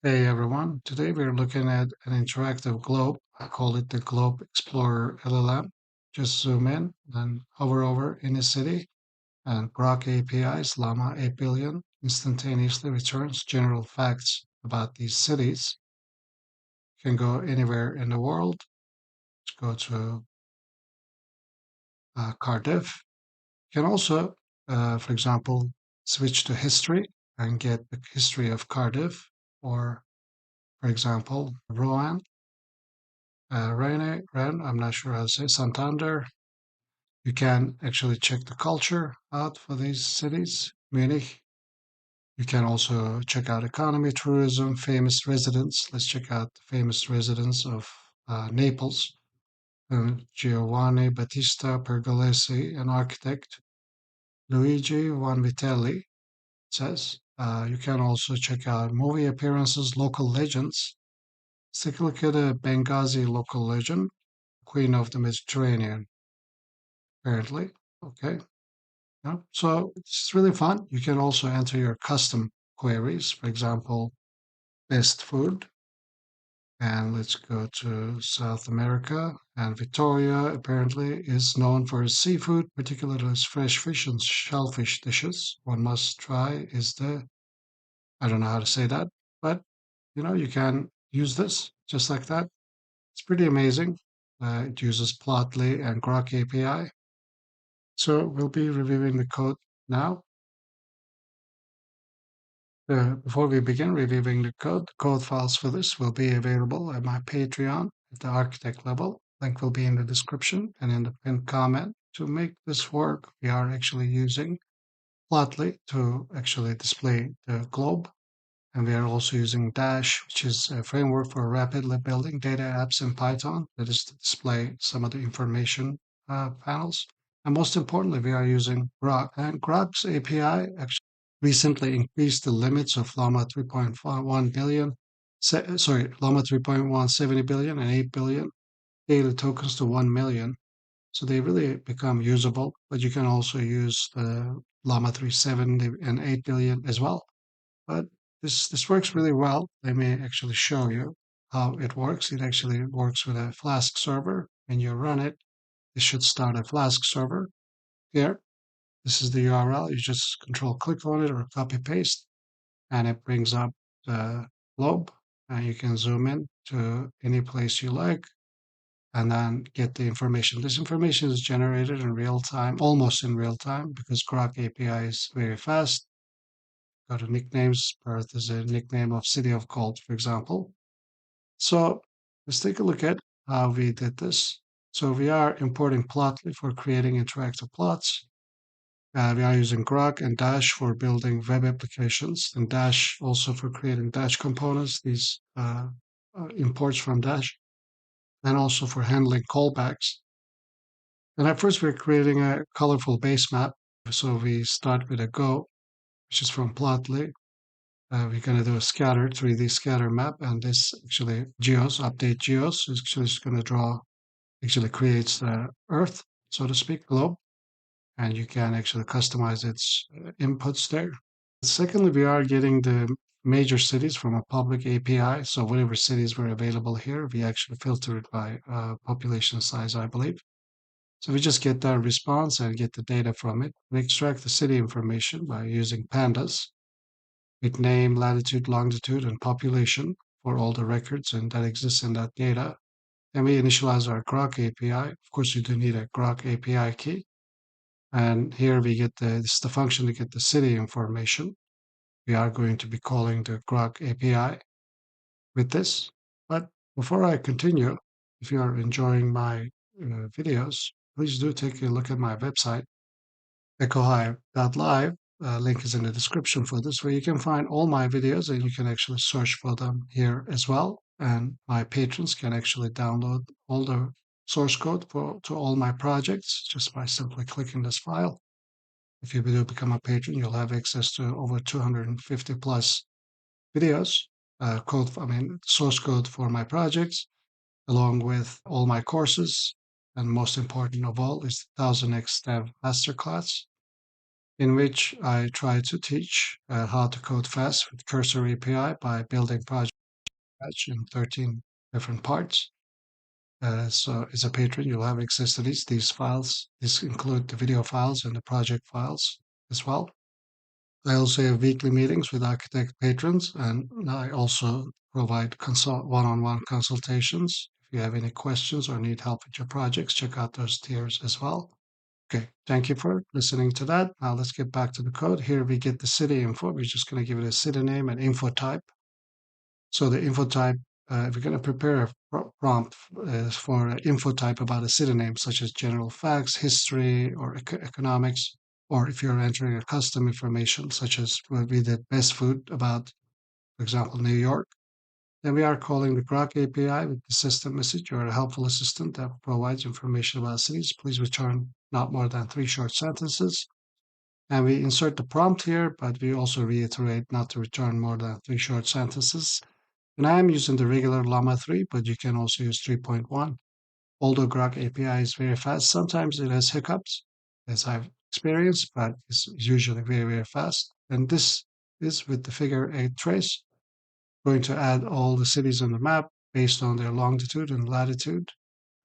Hey everyone, today we're looking at an interactive globe. I call it the Globe Explorer LLM. Just zoom in and hover over any city, and Groq API's Llama 8 billion instantaneously returns general facts about these cities. You can go anywhere in the world. Let's go to Cardiff. You can also, for example, switch to history and get the history of Cardiff, or, for example, Rouen. Ren, I'm not sure how to say, Santander. You can actually check the culture out for these cities. Munich. You can also check out economy, tourism, famous residents. Let's check out the famous residents of Naples. Giovanni Battista Pergolesi, an architect. Luigi Vanvitelli says. You can also check out movie appearances, local legends. Let's take a look at a Benghazi local legend, Queen of the Mediterranean, apparently. Okay. Yeah. So it's really fun. You can also enter your custom queries, for example, best food. And let's go to South America. And Victoria apparently is known for its seafood, particularly its fresh fish and shellfish dishes. One must try is I don't know how to say that, but you can use this just like that. It's pretty amazing. It uses Plotly and Groq API. So we'll be reviewing the code now. Before we begin reviewing the code files for this will be available at my Patreon at the architect level. Link will be in the description and in the pinned comment. To make this work, we are actually using Plotly to actually display the globe. And we are also using Dash, which is a framework for rapidly building data apps in Python. That is to display some of the information panels. And most importantly, we are using Groq. And Groq's API actually recently increased the limits of Llama 3.1 billion, Llama 3.1 70 billion and 8 billion daily tokens to 1 million. So they really become usable, but you can also use the Llama 370 and 8 billion as well. But this works really well. Let me actually show you how it works. It actually works with a Flask server. When you run it, it should start a Flask server. Here, this is the URL. You just control click on it or copy paste, and it brings up the globe. And you can zoom in to any place you like and then get the information. This information is generated in real time, almost in real time, because Groq API is very fast. Go to nicknames. Perth is a nickname of city of Gold, for example. So let's take a look at how we did this. So we are importing Plotly for creating interactive plots. We are using Groq and Dash for building web applications, and Dash also for creating Dash components, these imports from Dash, and also for handling callbacks. And at first, we're creating a colorful base map. So we start with a Go, which is from Plotly. We're going to do a 3D scatter map, and this actually update geos, is actually just going to actually creates the Earth, so to speak, globe, and you can actually customize its inputs there. Secondly, we are getting the major cities from a public API, so whatever cities were available here, we actually filter it by population size, I believe. So we just get that response and get the data from it. We extract the city information by using pandas with name, latitude, longitude, and population for all the records and that exists in that data. And we initialize our Groq API. Of course, you do need a Groq API key. And here we get this is the function to get the city information. We are going to be calling the Groq API with this. But before I continue, if you are enjoying my videos, please do take a look at my website, echohive.live. Link is in the description for this, where you can find all my videos and you can actually search for them here as well. And my patrons can actually download all the source code to all my projects just by simply clicking this file. If you do become a patron, you'll have access to over 250 plus videos, source code for my projects, along with all my courses. And most important of all is the 1000x Dev Masterclass. in which I try to teach how to code fast with Cursor API by building project in 13 different parts. So as a patron, you'll have access to these files. These include the video files and the project files as well. I also have weekly meetings with architect patrons, and I also provide one-on-one consultations. If you have any questions or need help with your projects, check out those tiers as well. Okay, thank you for listening to that. Now let's get back to the code. Here we get the city info. We're just going to give it a city name and info type. So the info type, if we're going to prepare a prompt for an info type about a city name, such as general facts, history, or economics, or if you're entering a custom information, such as what we did best food about, for example, New York, then we are calling the Groq API with the system message. You're a helpful assistant that provides information about cities. Please return not more than 3 short sentences. And we insert the prompt here, but we also reiterate not to return more than 3 short sentences. And I am using the regular Llama 3, but you can also use 3.1. Although Groq API is very fast, sometimes it has hiccups, as I've experienced, but it's usually very, very fast. And this is with the figure 8 trace, going to add all the cities on the map based on their longitude and latitude.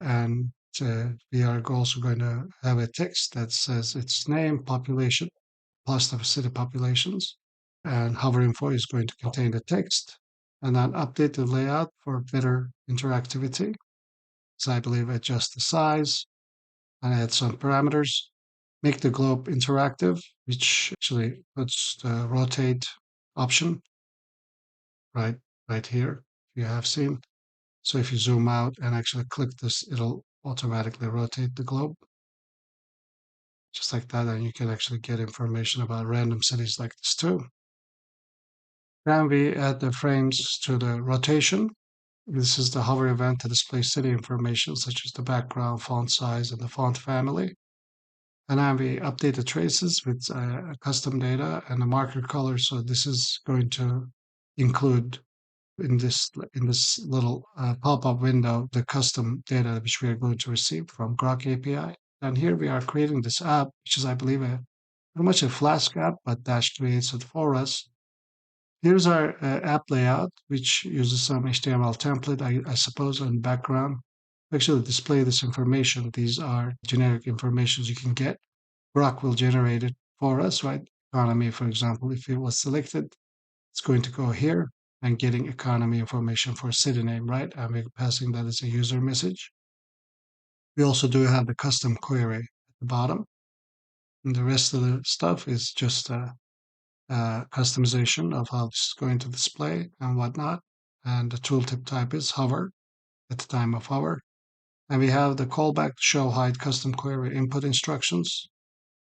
And we are also going to have a text that says its name, population, plus the city populations. And hover info is going to contain the text. And then update the layout for better interactivity. So I believe adjust the size and add some parameters. Make the globe interactive, which actually puts the rotate option right right here, you have seen. So if you zoom out and actually click this, it'll automatically rotate the globe. Just like that, and you can actually get information about random cities like this too. Then we add the frames to the rotation. This is the hover event to display city information such as the background, font size, and the font family. And then we update the traces with custom data and a marker color. So this is going to include in this little pop-up window the custom data which we are going to receive from Groq API. And here we are creating this app, which is, I believe, pretty much a Flask app, but Dash creates it for us. Here's our app layout, which uses some HTML template, I suppose, on background. Actually, display this information. These are generic informations you can get. Groq will generate it for us, right? Economy, for example, if it was selected, it's going to go here and getting economy information for city name, right? And we're passing that as a user message. We also do have the custom query at the bottom. And the rest of the stuff is just customization of how this is going to display and whatnot. And the tooltip type is hover at the time of hover. And we have the callback show hide custom query input instructions.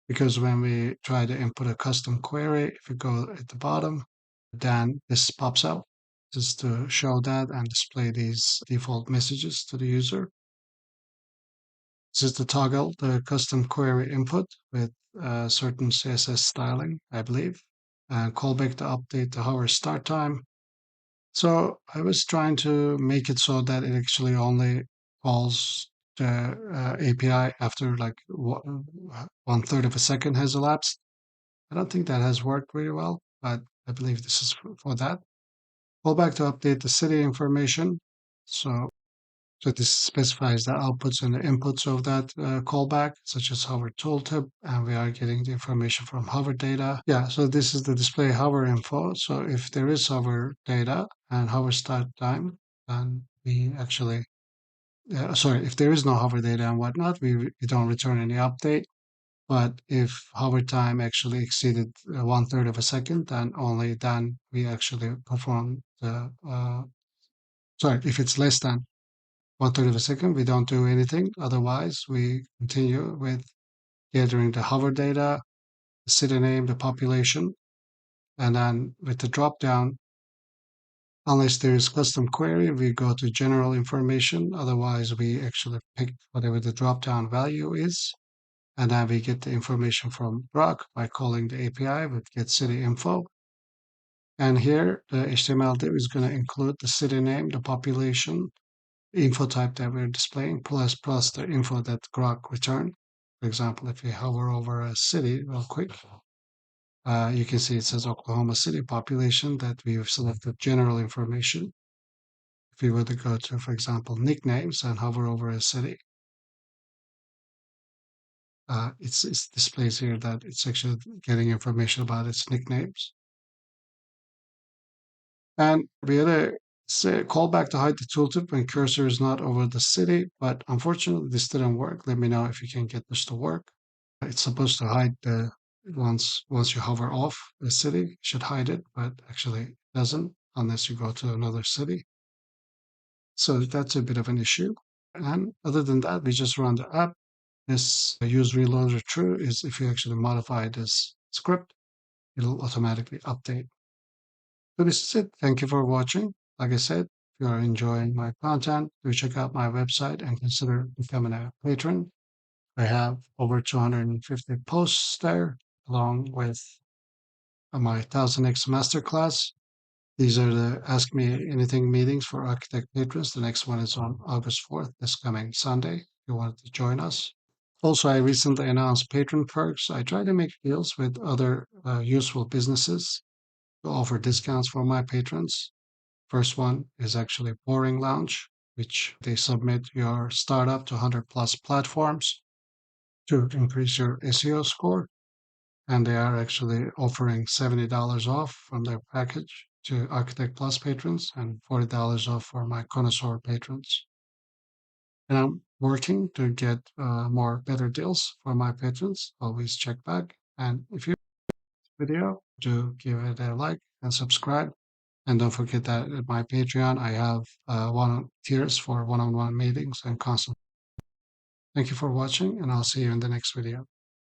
Because when we try to input a custom query, if you go at the bottom, then this pops out just to show that and display these default messages to the user. This is the toggle, the custom query input with certain CSS styling, I believe, and callback to update the hover start time. So I was trying to make it so that it actually only calls the API after like 1/3 of a second has elapsed. I don't think that has worked very well, but I believe this is for that. Callback to update the city information. So this specifies the outputs and the inputs of that callback, such as hover tooltip, and we are getting the information from hover data. Yeah, so this is the display hover info. So if there is hover data and hover start time, then we actually, sorry, if there is no hover data and whatnot, we don't return any update. But if hover time actually exceeded 1/3 of a second, then only then we actually perform the, sorry, if it's less than 1/3 of a second, we don't do anything. Otherwise, we continue with gathering the hover data, the city name, the population, and then with the drop down, unless there is custom query, we go to general information. Otherwise, we actually pick whatever the drop down value is. And then we get the information from Groq by calling the API with get city info. And here, the HTML div is going to include the city name, the population, info type that we're displaying, plus the info that Groq returned. For example, if we hover over a city real quick, You can see it says Oklahoma City population that we've selected general information. If you were to go to, for example, nicknames and hover over a city, it's displays here that it's actually getting information about its nicknames. And we had a say, callback to hide the tooltip when cursor is not over the city, but unfortunately this didn't work. Let me know if you can get this to work. It's supposed to hide the once you hover off the city, it should hide it, but actually it doesn't unless you go to another city. So that's a bit of an issue. And other than that, we just run the app. This use reloader true is if you actually modify this script, it'll automatically update. So this is it. Thank you for watching. Like I said, if you are enjoying my content, do check out my website and consider becoming a patron. I have over 250 posts there, along with my 1000x masterclass. These are the Ask Me Anything meetings for architect patrons. The next one is on August 4th, this coming Sunday, if you wanted to join us. Also, I recently announced patron perks. I try to make deals with other useful businesses to offer discounts for my patrons. First one is actually Boring Lounge, which they submit your startup to 100 plus platforms to increase your SEO score. And they are actually offering $70 off from their package to Architect Plus patrons and $40 off for my connoisseur patrons. And I'm working to get more better deals for my patrons. Always check back. And if you like the video, do give it a like and subscribe. And don't forget that at my Patreon, I have one tiers for one-on-one meetings and consult. Thank you for watching, and I'll see you in the next video.